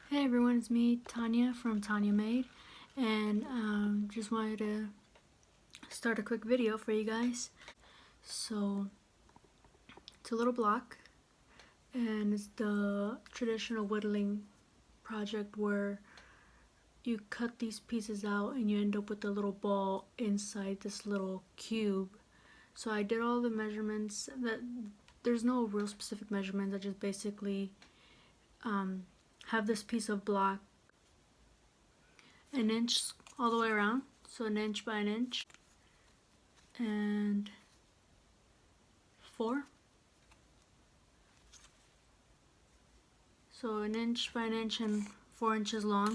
Hey everyone, it's me, Tania from Taniamadeit, and just wanted to start a quick video for you guys. So, it's a little block, and it's the traditional whittling project where you cut these pieces out and you end up with a little ball inside this little cube. So I did all the measurements. There's no real specific measurements. I just basically have this piece of block an inch all the way around, so an inch by an inch and 4, so an inch by an inch and 4 inches long.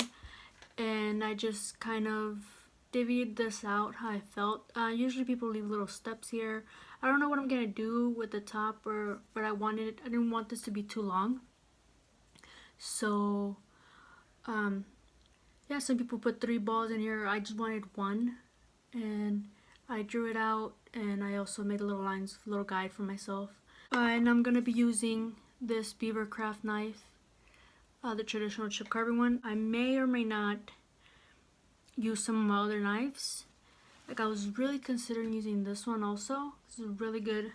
And I just kind of divvied this out how I felt. Usually people leave little steps here. I don't know what I'm gonna do with the top, but I didn't want this to be too long. So yeah, some people put 3 balls in here. I just wanted 1, and I drew it out, and I also made a little guide for myself. And I'm gonna be using this Beaver craft knife, the traditional chip carving one. I may or may not use some of my other knives. Like, I was really considering using this one also. This is really good.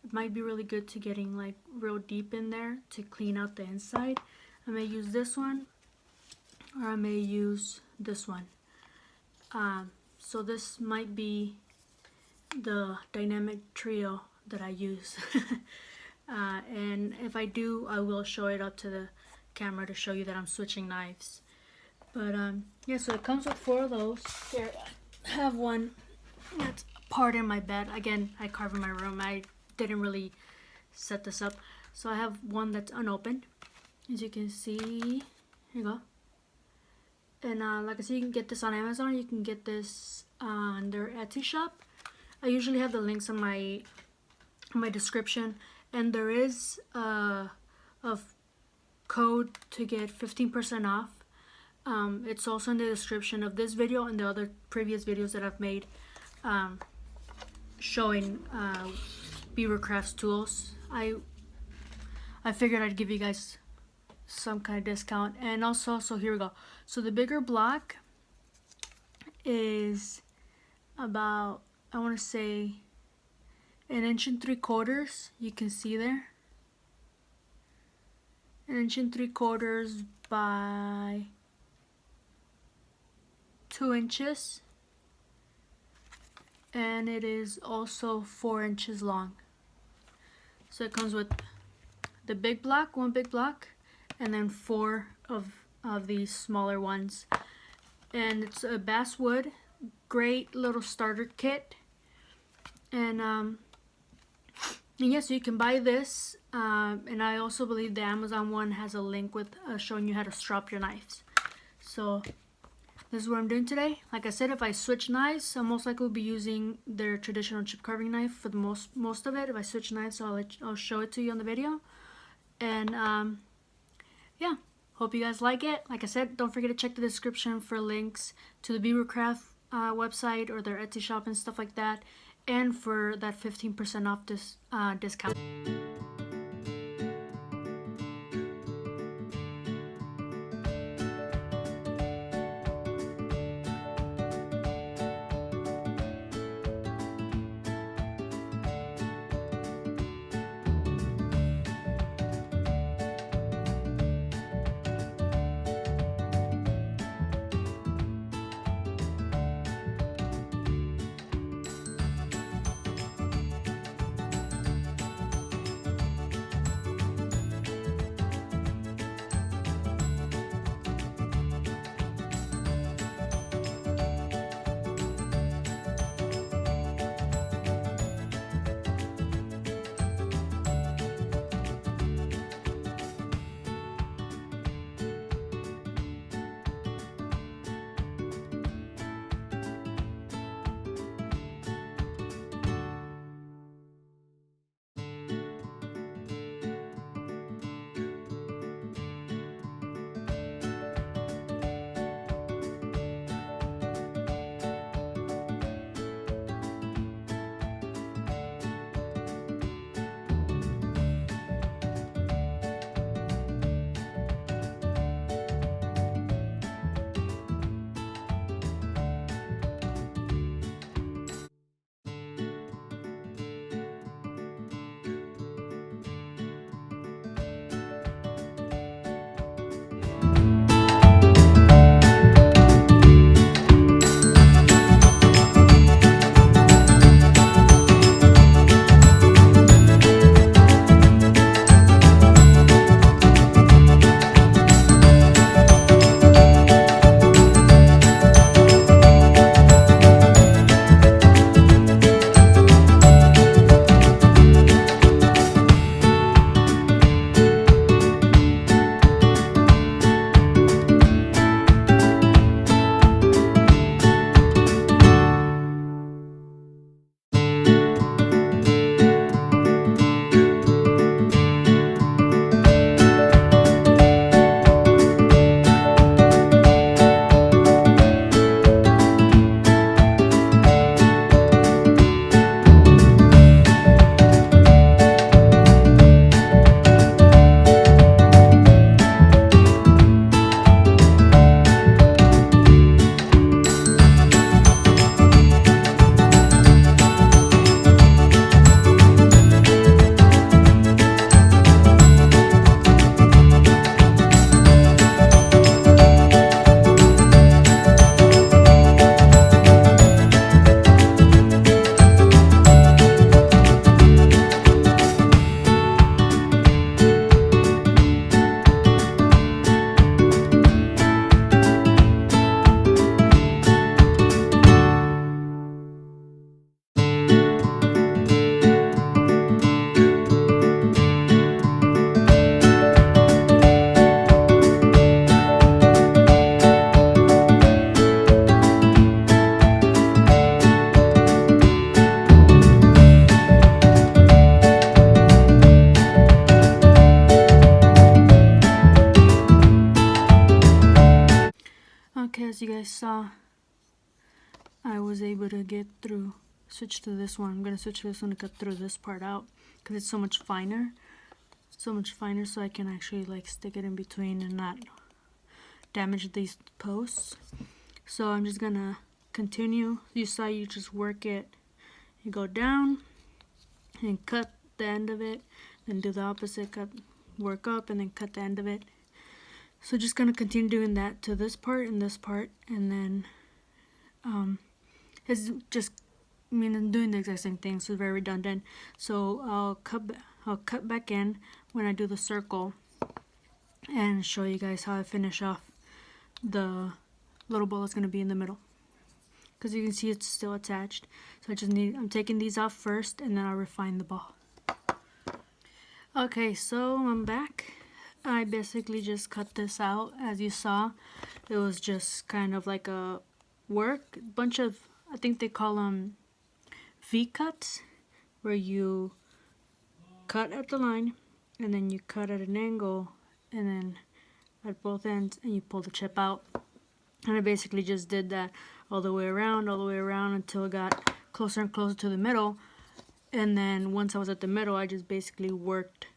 It might be really good to getting like real deep in there to clean out the inside. I may use this one, or I may use this one. So this might be the dynamic trio that I use. And if I do, I will show it up to the camera to show you that I'm switching knives. But yeah, so it comes with 4 of those. Here, I have one that's part in my bed. Again, I carve in my room. I didn't really set this up. So I have one that's unopened. As you can see, here you go. And like I said, you can get this on Amazon. You can get this on their Etsy shop. I usually have the links on my description, and there is a code to get 15% off. It's also in the description of this video and the other previous videos that I've made showing Beaver Crafts tools. I figured I'd give you guys some kind of discount. And also, so here we go. So the bigger block is about, I want to say, 1 3/4. You can see there, 1 3/4 by 2 inches, and it is also 4 inches long. So it comes with the big block, 1 big block, and then 4 of these smaller ones. And it's a basswood, great little starter kit. And yeah, so you can buy this, and I also believe the Amazon one has a link with showing you how to strap your knives. So this is what I'm doing today. Like I said, if I switch knives, I'll most likely be using their traditional chip carving knife for the most of it. If I switch knives, I'll show it to you on the video. And yeah, hope you guys like it. Like I said, don't forget to check the description for links to the Beaver Craft website or their Etsy shop and stuff like that, and for that 15% off this discount. as you guys saw, I was able to get through, switch to this one. I'm going to switch to this one to cut through this part out because it's so much finer. So I can actually like stick it in between and not damage these posts. So I'm just going to continue. You saw you just work it. You go down and cut the end of it, then do the opposite, work up and then cut the end of it. So just gonna continue doing that to this part and this part, and then it's just, I mean, I'm doing the exact same thing, so it's very redundant. So I'll cut back in when I do the circle and show you guys how I finish off the little ball that's gonna be in the middle, because you can see it's still attached. So I'm taking these off first and then I'll refine the ball. Okay, so I'm back. I basically just cut this out. As you saw, it was just kind of like a bunch of, I think they call them V cuts, where you cut at the line and then you cut at an angle and then at both ends and you pull the chip out. And I basically just did that all the way around until it got closer and closer to the middle. And then once I was at the middle, I just basically worked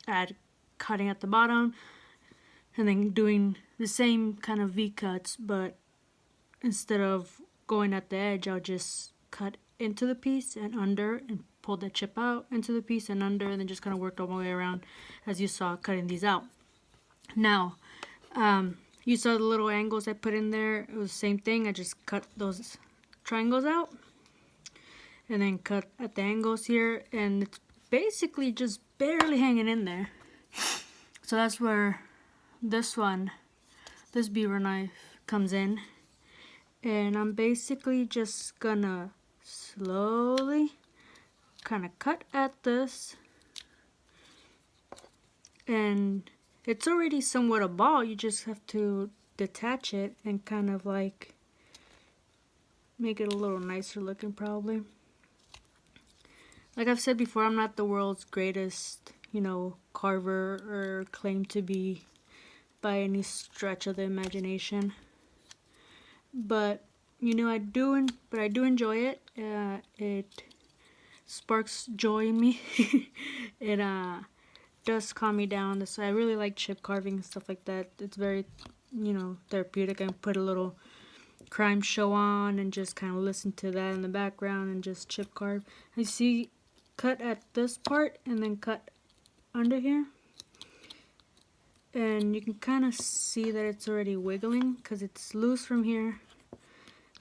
at cutting at the bottom and then doing the same kind of V cuts, but instead of going at the edge, I'll just cut into the piece and under and pull the chip out into the piece and under, and then just kind of worked all the way around as you saw cutting these out. Now, you saw the little angles I put in there. It was the same thing. I just cut those triangles out and then cut at the angles here, and it's basically just barely hanging in there. So that's where this beaver knife comes in, and I'm basically just gonna slowly kind of cut at this, and it's already somewhat a ball. You just have to detach it and kind of like make it a little nicer looking, probably. Like I've said before, I'm not the world's greatest, carver or claim to be by any stretch of the imagination. But, I do enjoy it. It sparks joy in me. It does calm me down. So I really like chip carving and stuff like that. It's very, therapeutic. I can put a little crime show on and just kind of listen to that in the background and just chip carve. I see, cut at this part and then cut under here, and you can kind of see that it's already wiggling because it's loose from here. I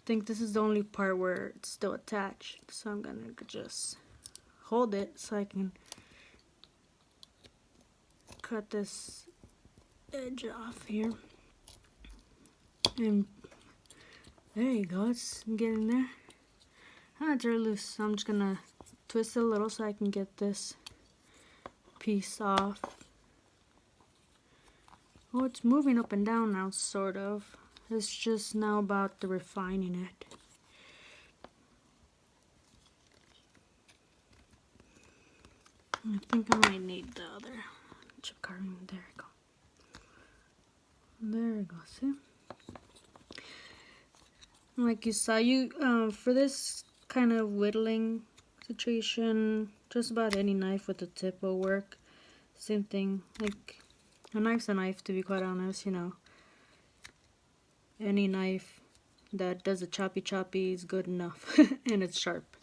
think this is the only part where it's still attached, so I'm gonna just hold it so I can cut this edge off here, and there you go, it's getting there. It's really loose, so I'm just gonna twist it a little so I can get this piece off. Oh, it's moving up and down now, sort of. It's just now about the refining it. I think I might need the other chip carving. There we go. There we go, see? Like you saw, for this kind of whittling situation, just about any knife with a tip will work. Same thing, like a knife's a knife, to be quite honest. Any knife that does a choppy is good enough and it's sharp.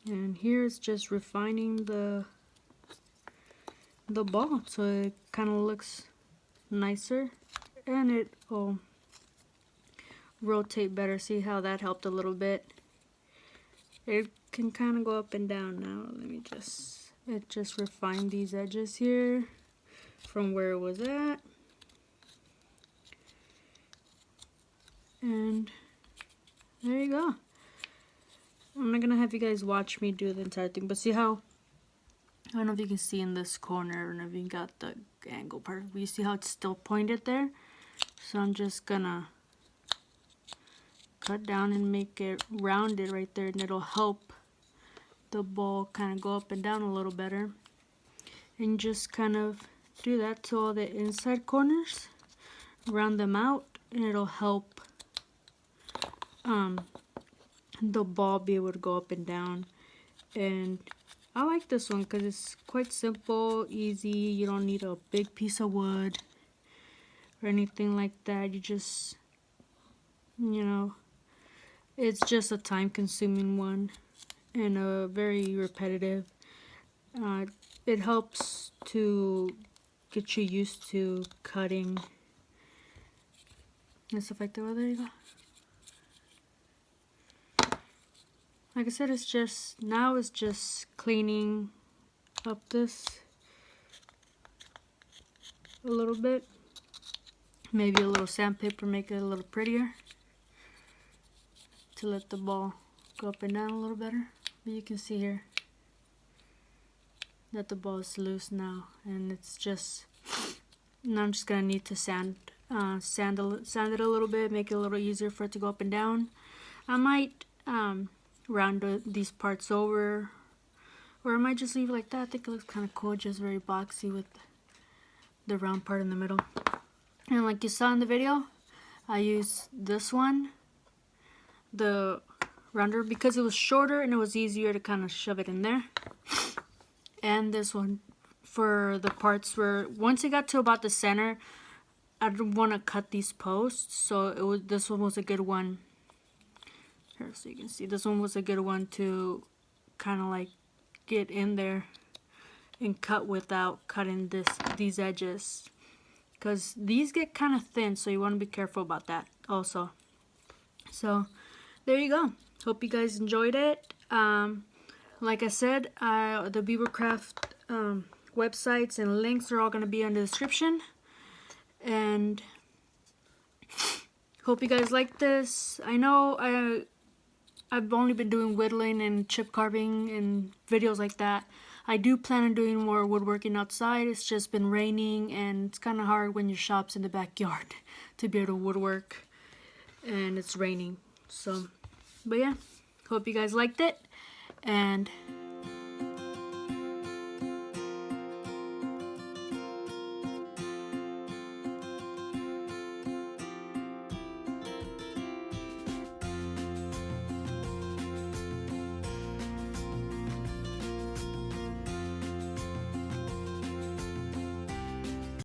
And here it's just refining the ball so it kind of looks nicer and it will rotate better. See how that helped a little bit? It can kind of go up and down now. It just refined these edges here from where it was at. And there you go. I'm not gonna have you guys watch me do the entire thing, but see how, I don't know if you can see in this corner, I don't know if you got the angle part, but you see how it's still pointed there? So I'm just gonna cut down and make it rounded right there, and it'll help the ball kind of go up and down a little better. And just kind of do that to all the inside corners, round them out, and it'll help the ball be able to go up and down. And I like this one because it's quite simple, easy. You don't need a big piece of wood or anything like that. You just, you know, it's just a time consuming one and a very repetitive. It helps to get you used to cutting and stuff like that. Well, there you go. Like I said, it's just cleaning up this a little bit. Maybe a little sandpaper, make it a little prettier to let the ball go up and down a little better. But you can see here that the ball is loose now, and it's just, now I'm just gonna need to sand it a little bit, make it a little easier for it to go up and down. I might round these parts over, or I might just leave it like that. I think it looks kind of cool, just very boxy with the round part in the middle. And like you saw in the video, I used this one, the rounder, because it was shorter and it was easier to kind of shove it in there. And this one for the parts where once it got to about the center, I didn't want to cut these posts, so this one was a good one. Here, so you can see this one was a good one to kind of like get in there and cut without cutting these edges, because these get kind of thin, so you want to be careful about that also. So there you go. Hope you guys enjoyed it. Like I said, the Beaver Craft websites and links are all going to be in the description. And hope you guys like this. I know I've only been doing whittling and chip carving and videos like that. I do plan on doing more woodworking outside. It's just been raining, and it's kind of hard when your shop's in the backyard to be able to woodwork and it's raining. So, but yeah, hope you guys liked it, and